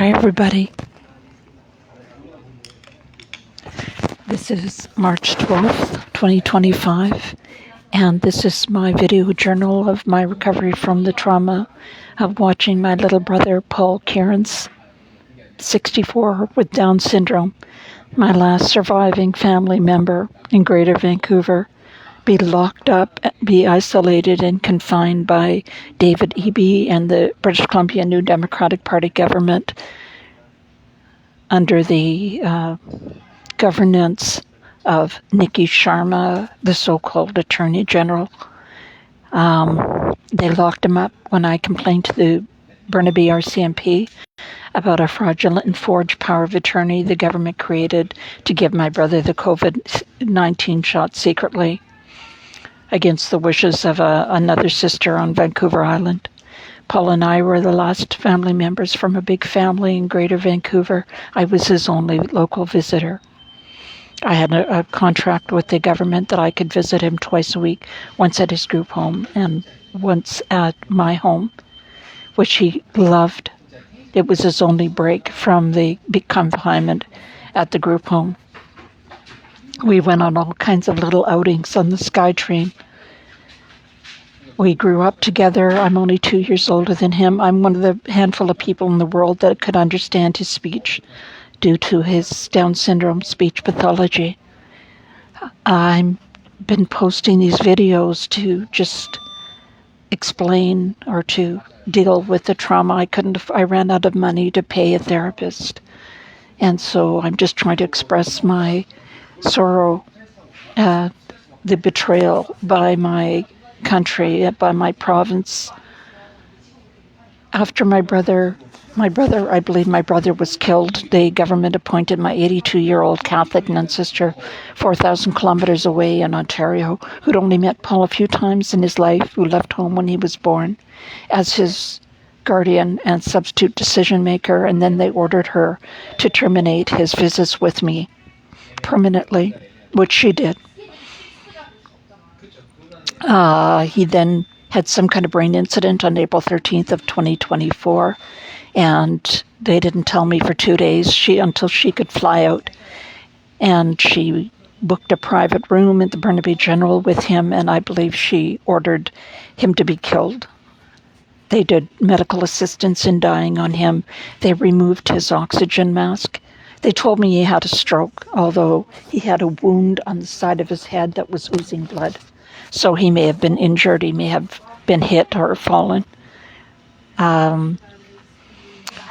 Hi everybody. This is March 12th, 2025, and this is my video journal of my recovery from the trauma of watching my little brother Paul Kierans, 64, with Down syndrome, my last surviving family member in Greater Vancouver, be locked up, be isolated and confined by David Eby and the British Columbia New Democratic Party government under the governance of Nikki Sharma, the so-called Attorney General. They locked him up when I complained to the Burnaby RCMP about a fraudulent and forged power of attorney the government created to give my brother the COVID-19 shot secretly against the wishes of another sister on Vancouver Island. Paul and I were the last family members from a big family in Greater Vancouver. I was his only local visitor. I had a contract with the government that I could visit him twice a week, once at his group home and once at my home, which he loved. It was his only break from the big confinement at the group home. We went on all kinds of little outings on the SkyTrain. We grew up together. I'm only 2 years older than him. I'm one of the handful of people in the world that could understand his speech due to his Down syndrome speech pathology. I've been posting these videos to just explain or to deal with the trauma. I ran out of money to pay a therapist. And so I'm just trying to express my sorrow, the betrayal by my country, by my province. After I believe my brother was killed, the government appointed my 82-year-old Catholic nun sister 4,000 kilometers away in Ontario, who'd only met Paul a few times in his life, who left home when he was born, as his guardian and substitute decision maker, and then they ordered her to terminate his visits with me permanently, which she did. He then had some kind of brain incident on April 13th of 2024, and they didn't tell me for 2 days until she could fly out. And she booked a private room at the Burnaby General with him, and I believe she ordered him to be killed. They did medical assistance in dying on him. They removed his oxygen mask. They told me he had a stroke, although he had a wound on the side of his head that was oozing blood. So he may have been injured, he may have been hit or fallen.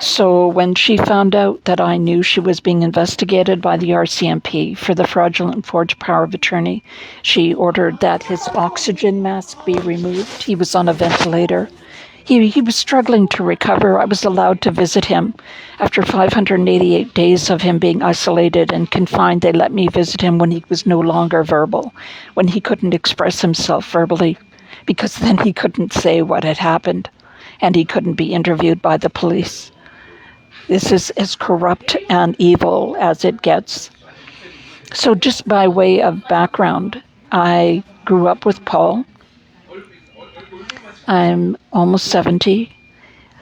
So when she found out that I knew she was being investigated by the RCMP for the fraudulent and forged power of attorney, she ordered that his oxygen mask be removed. He was on a ventilator. He was struggling to recover. I was allowed to visit him. After 588 days of him being isolated and confined, they let me visit him when he was no longer verbal, when he couldn't express himself verbally, because then he couldn't say what had happened, and he couldn't be interviewed by the police. This is as corrupt and evil as it gets. So just by way of background, I grew up with Paul. I'm almost 70.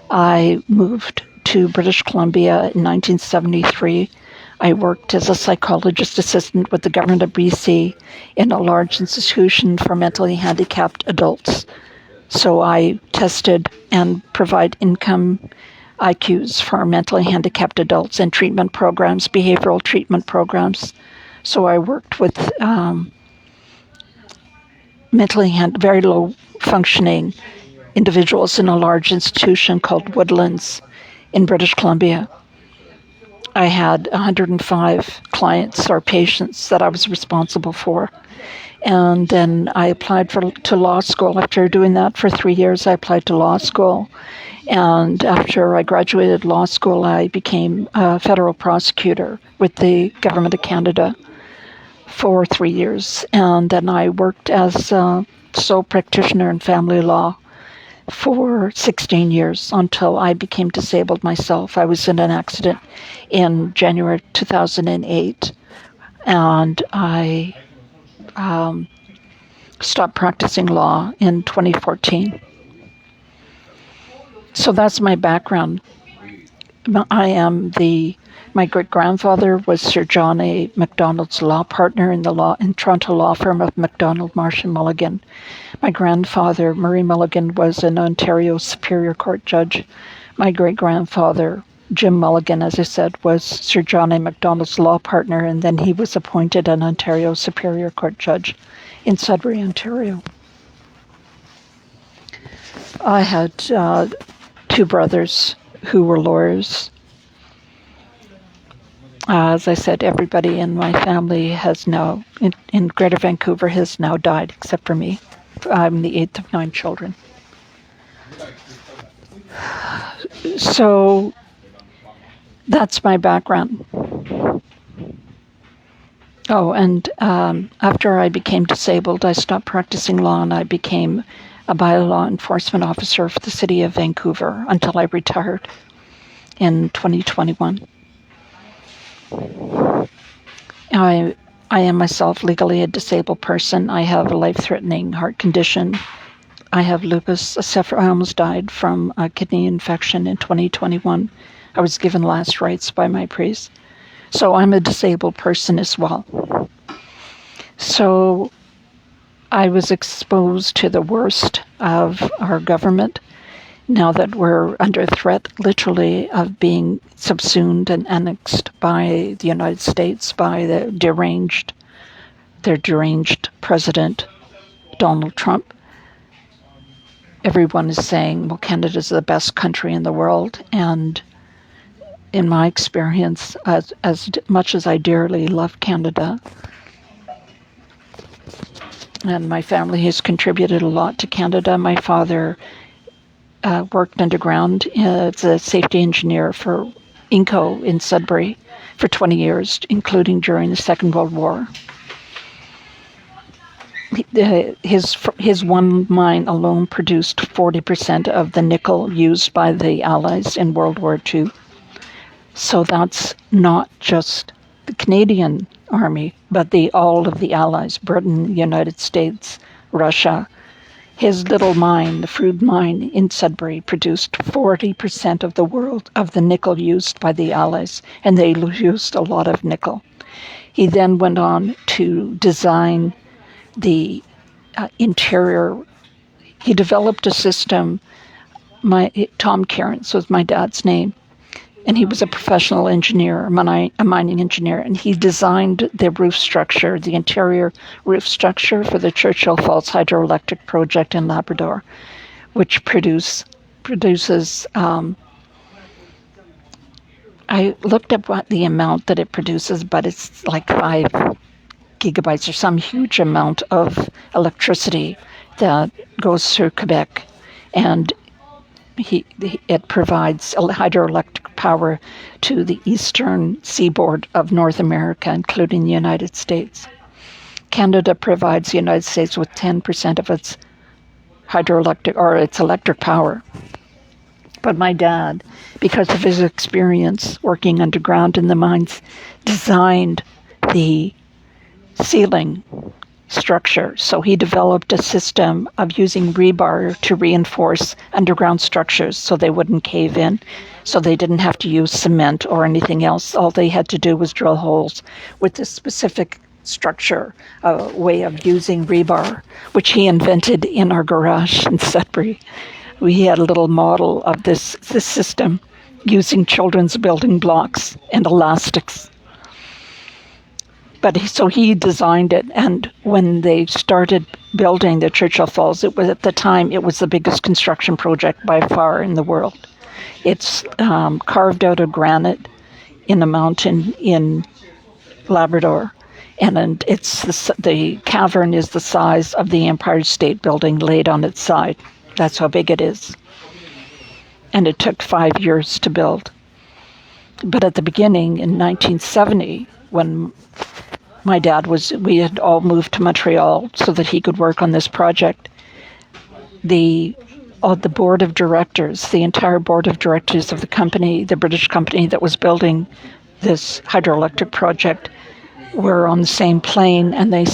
I moved to British Columbia in 1973. I worked as a psychologist assistant with the government of BC in a large institution for mentally handicapped adults. So I tested and provide income IQs for mentally handicapped adults and treatment programs, behavioral treatment programs. So I worked with very low functioning individuals in a large institution called Woodlands in British Columbia. I had 105 clients or patients that I was responsible for. And then I applied to law school. After doing that for 3 years, I applied to law school. And after I graduated law school, I became a federal prosecutor with the Government of Canada for 3 years. And then I worked as a sole practitioner in family law for 16 years until I became disabled myself. I was in an accident in January 2008, and I stopped practicing law in 2014. So that's my background. My great-grandfather was Sir John A. Macdonald's law partner in Toronto law firm of Macdonald, Marsh and Mulligan. My grandfather, Murray Mulligan, was an Ontario Superior Court judge. My great-grandfather, Jim Mulligan, as I said, was Sir John A. Macdonald's law partner, and then he was appointed an Ontario Superior Court judge in Sudbury, Ontario. I had two brothers who were lawyers. As I said, everybody in my family has now, in Greater Vancouver, has now died, except for me. I'm the 8th of 9 children. So that's my background. Oh, and after I became disabled, I stopped practicing law and I became a bylaw enforcement officer for the city of Vancouver until I retired in 2021. I am myself legally a disabled person. I have a life-threatening heart condition. I have lupus. I almost died from a kidney infection in 2021. I was given last rites by my priest. So I'm a disabled person as well. So I was exposed to the worst of our government. Now that we're under threat, literally, of being subsumed and annexed by the United States, by their deranged president, Donald Trump. Everyone is saying, well, Canada's the best country in the world. And in my experience, as much as I dearly love Canada, and my family has contributed a lot to Canada. My father worked underground as a safety engineer for Inco in Sudbury for 20 years, including during the Second World War. His one mine alone produced 40% of the nickel used by the Allies in World War II. So that's not just the Canadian Army, but all of the Allies, Britain, United States, Russia. His little mine, the Frood mine in Sudbury, produced 40% of the nickel used by the Allies, and they used a lot of nickel. He then went on to design the interior. He developed a system. Tom Kierans was my dad's name, and he was a professional engineer, a mining engineer, and he designed the roof structure, the interior roof structure for the Churchill Falls hydroelectric project in Labrador, which produces. I looked up what the amount that it produces, but it's like 5 gigabytes or some huge amount of electricity that goes through Quebec, and it provides hydroelectric power to the eastern seaboard of North America, including the United States. Canada provides the United States with 10% of its hydroelectric or its electric power. But my dad, because of his experience working underground in the mines, designed the ceiling structure. So he developed a system of using rebar to reinforce underground structures so they wouldn't cave in. So they didn't have to use cement or anything else. All they had to do was drill holes with this specific structure, a way of using rebar, which he invented in our garage in Sudbury. We had a little model of this system using children's building blocks and elastics. But he designed it, and when they started building the Churchill Falls, it was the biggest construction project by far in the world. It's carved out of granite in a mountain in Labrador, and the cavern is the size of the Empire State Building laid on its side. That's how big it is. And it took 5 years to build. But at the beginning, in 1970, when we had all moved to Montreal so that he could work on this project, the board of directors, the entire board of directors of the company, the British company that was building this hydroelectric project, were on the same plane, and they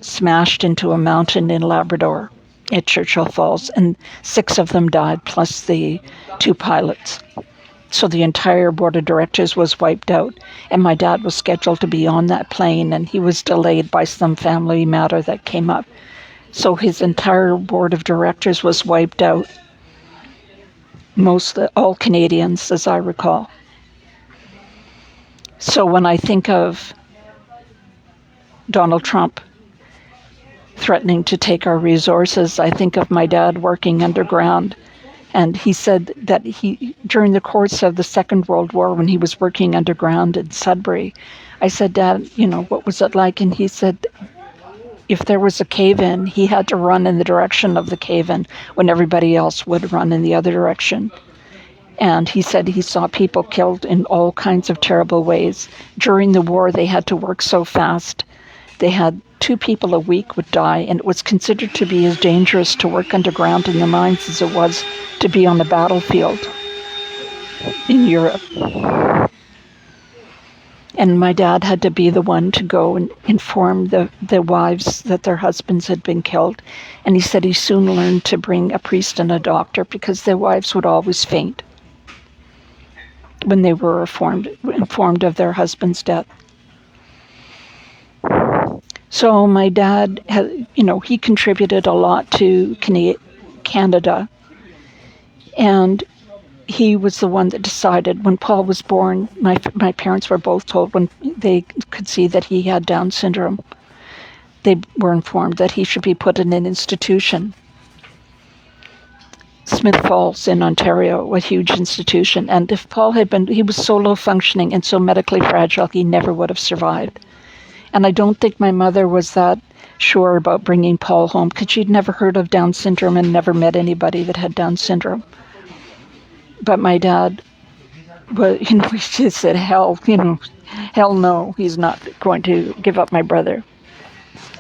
smashed into a mountain in Labrador. at Churchill Falls, and 6 of them died, plus the 2 pilots. So the entire board of directors was wiped out, and my dad was scheduled to be on that plane, and he was delayed by some family matter that came up. So his entire board of directors was wiped out. All Canadians, as I recall. So when I think of Donald Trump threatening to take our resources, I think of my dad working underground. And he said that during the course of the Second World War, when he was working underground in Sudbury, I said, Dad, what was it like? And he said, if there was a cave-in, he had to run in the direction of the cave-in when everybody else would run in the other direction. And he said he saw people killed in all kinds of terrible ways. During the war, they had to work so fast. They had 2 people a week would die, and it was considered to be as dangerous to work underground in the mines as it was to be on the battlefield in Europe. And my dad had to be the one to go and inform the wives that their husbands had been killed. And he said he soon learned to bring a priest and a doctor because their wives would always faint when they were informed of their husband's death. So my dad, he contributed a lot to Canada. And he was the one that decided when Paul was born, my parents were both told when they could see that he had Down syndrome, they were informed that he should be put in an institution. Smith Falls in Ontario, a huge institution. And if Paul he was so low functioning and so medically fragile, he never would have survived. And I don't think my mother was that sure about bringing Paul home because she'd never heard of Down syndrome and never met anybody that had Down syndrome. But my dad, he just said, hell no, he's not going to give up my brother.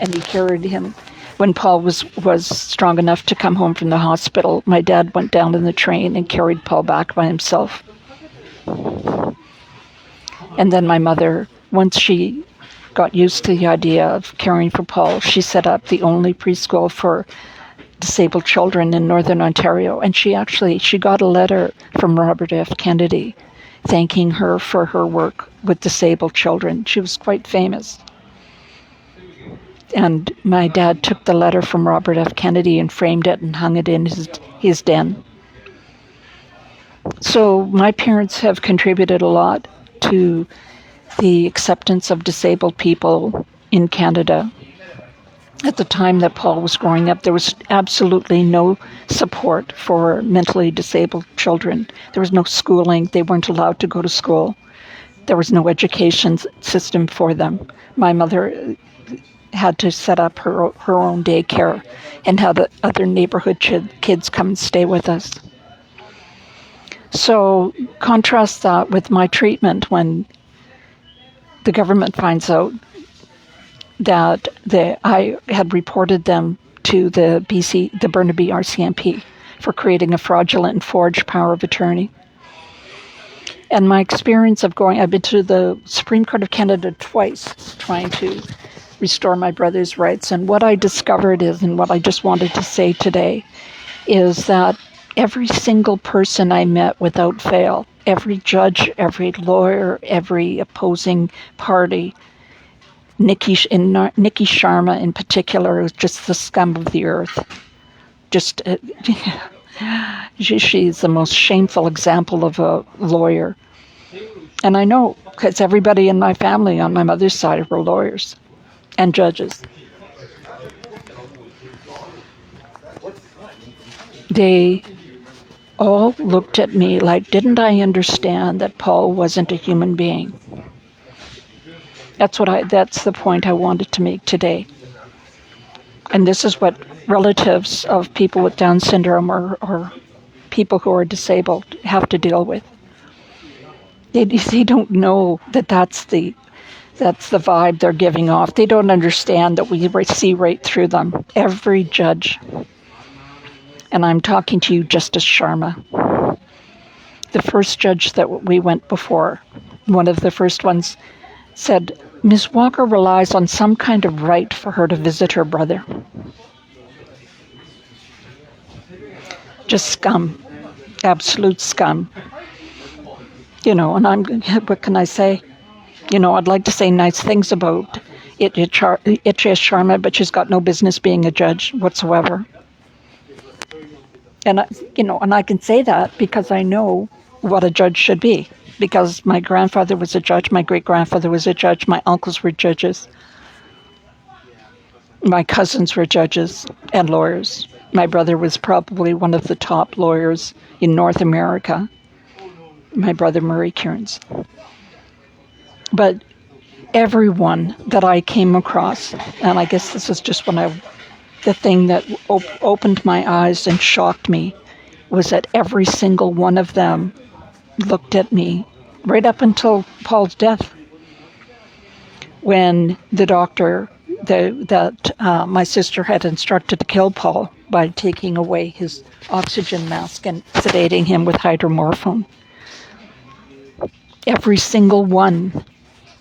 And he carried him. When Paul was strong enough to come home from the hospital, my dad went down in the train and carried Paul back by himself. And then my mother, once she got used to the idea of caring for Paul, she set up the only preschool for disabled children in Northern Ontario. And she got a letter from Robert F. Kennedy thanking her for her work with disabled children. She was quite famous. And my dad took the letter from Robert F. Kennedy and framed it and hung it in his den. So my parents have contributed a lot to the acceptance of disabled people in Canada. At the time that Paul was growing up, there was absolutely no support for mentally disabled children. There was no schooling. They weren't allowed to go to school. There was no education system for them. My mother had to set up her own daycare and had other neighborhood kids come and stay with us. So contrast that with my treatment when the government finds out that I had reported them to the Burnaby RCMP for creating a fraudulent and forged power of attorney. And my experience of I've been to the Supreme Court of Canada twice trying to restore my brother's rights. And what I discovered and what I just wanted to say today, is that every single person I met without fail, every judge, every lawyer, every opposing party, Nikki Sharma in particular, is just the scum of the earth. She's the most shameful example of a lawyer. And I know, because everybody in my family on my mother's side were lawyers and judges. They all looked at me like, didn't I understand that Paul wasn't a human being? That's the point I wanted to make today. And this is what relatives of people with Down syndrome or people who are disabled have to deal with. They don't know that that's the vibe they're giving off. They don't understand that we see right through them. Every judge. And I'm talking to you, Justice Sharma. The first judge that we went before, one of the first ones, said, Ms. Walker relies on some kind of right for her to visit her brother. Just scum, absolute scum. And what can I say? I'd like to say nice things about H.S. Sharma, but she's got no business being a judge whatsoever. And I can say that because I know what a judge should be. Because my grandfather was a judge, my great-grandfather was a judge, my uncles were judges, my cousins were judges and lawyers. My brother was probably one of the top lawyers in North America, my brother Paul Kierans. But everyone that I came across, and I guess this is just the thing that opened my eyes and shocked me, was that every single one of them looked at me right up until Paul's death, when the doctor that my sister had instructed to kill Paul by taking away his oxygen mask and sedating him with hydromorphone. Every single one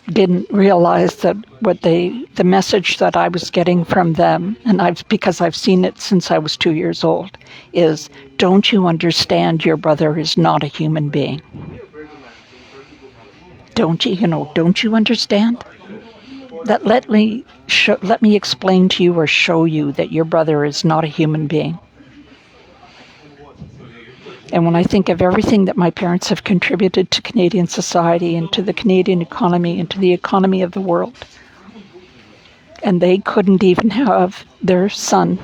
didn't realize that the message that I was getting from them, and because I've seen it since I was 2 years old, is, don't you understand your brother is not a human being? Don't you understand? That let me explain to you or show you that your brother is not a human being. And when I think of everything that my parents have contributed to Canadian society and to the Canadian economy and to the economy of the world, and they couldn't even have their son,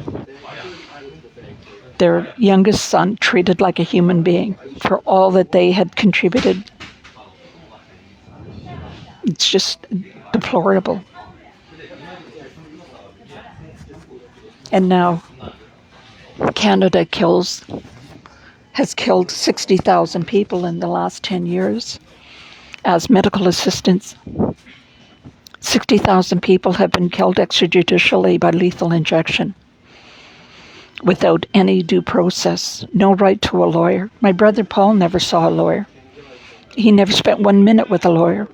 their youngest son, treated like a human being for all that they had contributed, it's just deplorable. And now Canada has killed 60,000 people in the last 10 years as medical assistants. 60,000 people have been killed extrajudicially by lethal injection without any due process, no right to a lawyer. My brother Paul never saw a lawyer. He never spent 1 minute with a lawyer.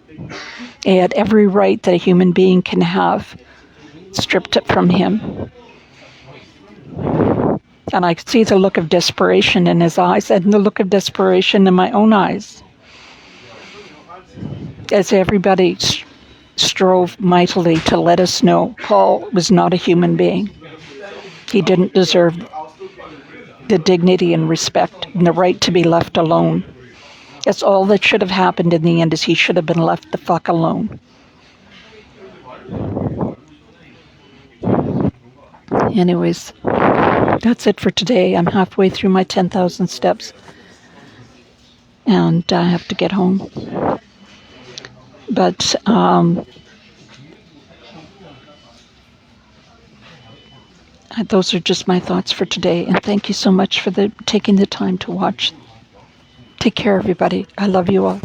He had every right that a human being can have, stripped it from him. And I could see the look of desperation in his eyes and the look of desperation in my own eyes, as everybody strove mightily to let us know Paul was not a human being. He didn't deserve the dignity and respect and the right to be left alone. That's all that should have happened in the end, is he should have been left the fuck alone. Anyways, that's it for today. I'm halfway through my 10,000 steps and I have to get home. But those are just my thoughts for today. And thank you so much for taking the time to watch. Take care, everybody. I love you all.